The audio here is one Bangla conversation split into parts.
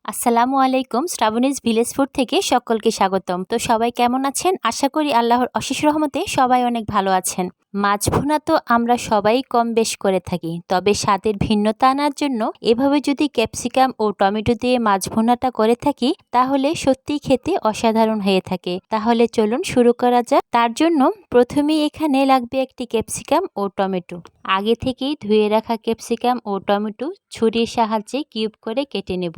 আসসালামু আলাইকুম। শ্রাবণীজ ভিলেজ ফুড থেকে সকলকে স্বাগতম। তো সবাই কেমন আছেন? আশা করি আল্লাহর অশেষ রহমতে সবাই অনেক ভালো আছেন। মাছ ভুনা তো আমরা সবাই কম বেশ করে থাকি, তবে স্বাদের ভিন্নতা আনার জন্য এভাবে যদি ক্যাপসিকাম ও টমেটো দিয়ে মাছ ভুনাটা করে থাকি তাহলে সত্যিই খেতে অসাধারণ হয়ে থাকে। তাহলে চলুন শুরু করা যাক। তার জন্য প্রথমেই এখানে লাগবে একটি ক্যাপসিকাম ও টমেটো। আগে থেকেই ধুয়ে রাখা ক্যাপসিকাম ও টমেটো ছুরির সাহায্যে কিউব করে কেটে নেব।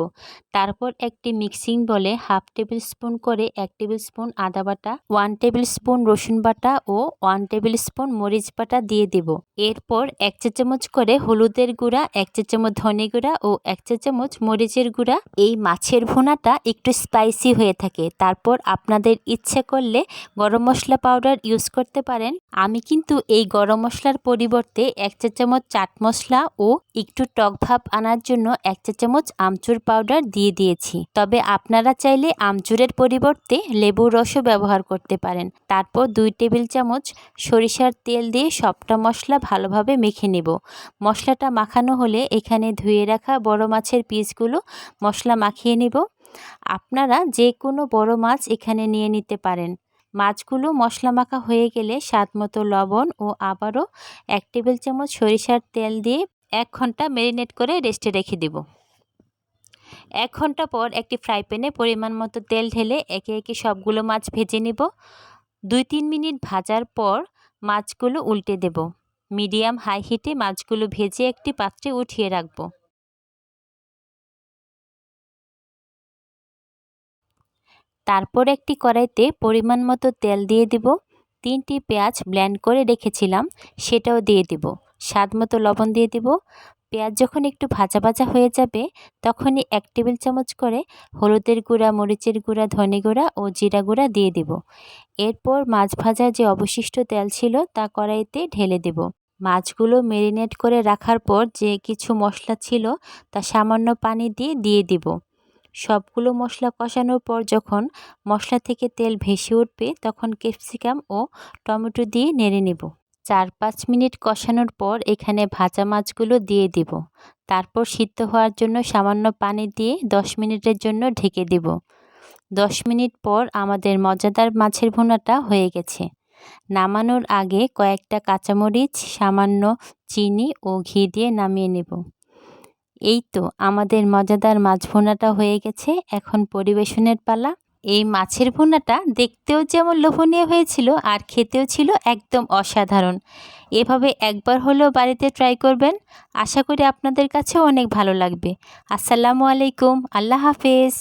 তারপর একটি মিক্সিং বলে হাফ টেবিল স্পুন করে 1 টেবিল স্পুন আদা বাটা, 1 টেবিল স্পুন রসুন বাটা ও 1 টেবিল স্পুন মরিচ বাটা দিয়ে দেব। এরপর 1 চা চামচ করে হলুদের গুঁড়া, 1 চা চামচ ধনে গুঁড়া ও 1 চা চামচ মরিচের গুঁড়া। এই মাছের ভুনাটা একটু স্পাইসি হয়ে থাকে। তারপর আপনাদের ইচ্ছে করলে গরম মশলা পাউডার ইউজ করতে পারেন। আমি কিন্তু এই গরম মশলার পরিবর্তে 1 চা চামচ চাট মশলা ও একটু টক ভাব আনার জন্য 1 চা চামচ আমচুর পাউডার দিয়ে দিয়েছি। তবে আপনারা চাইলে আমচুরের পরিবর্তে লেবুর রসও ব্যবহার করতে পারেন। তারপর 2 টেবিল চামচ সরিষার তেল দিয়ে সবটা মশলা ভালোভাবে মেখে নেব। মশলাটা মাখানো হলে এখানে ধুয়ে রাখা বড় মাছের পিসগুলো মশলা মাখিয়ে নেব। আপনারা যে কোনো বড় মাছ এখানে নিয়ে নিতে পারেন। মাছগুলো মশলা মাখা হয়ে গেলে স্বাদমতো লবণ ও আবারও 1 টেবিল চামচ সরিষার তেল দিয়ে 1 ঘন্টা ম্যারিনেট করে রেস্টে রেখে দেব। 1 ঘন্টা পর একটি ফ্রাই প্যানে পরিমাণ মতো তেল ঢেলে একে একে সবগুলো মাছ ভেজে নেব। 2-3 মিনিট ভাজার পর মাছগুলো উল্টে দেব। মিডিয়াম হাই হিটে মাছগুলো ভেজে একটি পাত্রে উঠিয়ে রাখব। তারপর একটি কড়াইতে পরিমাণ মতো তেল দিয়ে দিব। 3টি পেঁয়াজ ব্লেন্ড করে রেখেছিলাম সেটাও দিয়ে দিব। স্বাদ মতো লবণ দিয়ে দিব। পেঁয়াজ যখন একটু ভাজা ভাজা হয়ে যাবে তখনই 1 টেবিল চামচ করে হলুদের গুঁড়া, মরিচের গুঁড়া, ধনে গুঁড়া ও জিরা গুঁড়া দিয়ে দিব। এরপর মাছ ভাজার যে অবশিষ্ট তেল ছিল তা কড়াইতে ঢেলে দেব। মাছগুলো ম্যারিনেট করে রাখার পর যে কিছু মশলা ছিল তা সামান্য পানি দিয়ে দিব। সবগুলো মশলা কষানোর পর যখন মশলা থেকে তেল ভেসে উঠবে তখন ক্যাপসিকাম ও টমেটো দিয়ে নেড়ে নেব। 4-5 মিনিট কষানোর পর এখানে ভাজা মাছগুলো দিয়ে দিব। তারপর সিদ্ধ হওয়ার জন্য সামান্য পানি দিয়ে 10 মিনিটের জন্য ঢেকে দেব। 10 মিনিট পর আমাদের মজাদার মাছের ভুনাটা হয়ে গেছে। নামানোর আগে কয়েকটা কাঁচামরিচ, সামান্য চিনি ও ঘি দিয়ে নামিয়ে নেব। এই তো আমাদের মজাদার মাছ ভুনাটা হয়ে গেছে। এখন পরিবেশনের পালা। এই মাছের ভুনাটা দেখতেও যেমন লোভনীয় হয়েছিল আর খেতেও ছিল একদম অসাধারণ। এভাবে একবার হলেও বাড়িতে ট্রাই করবেন। আশা করি আপনাদের কাছেও অনেক ভালো লাগবে। আসসালামু আলাইকুম। আল্লাহ হাফেজ।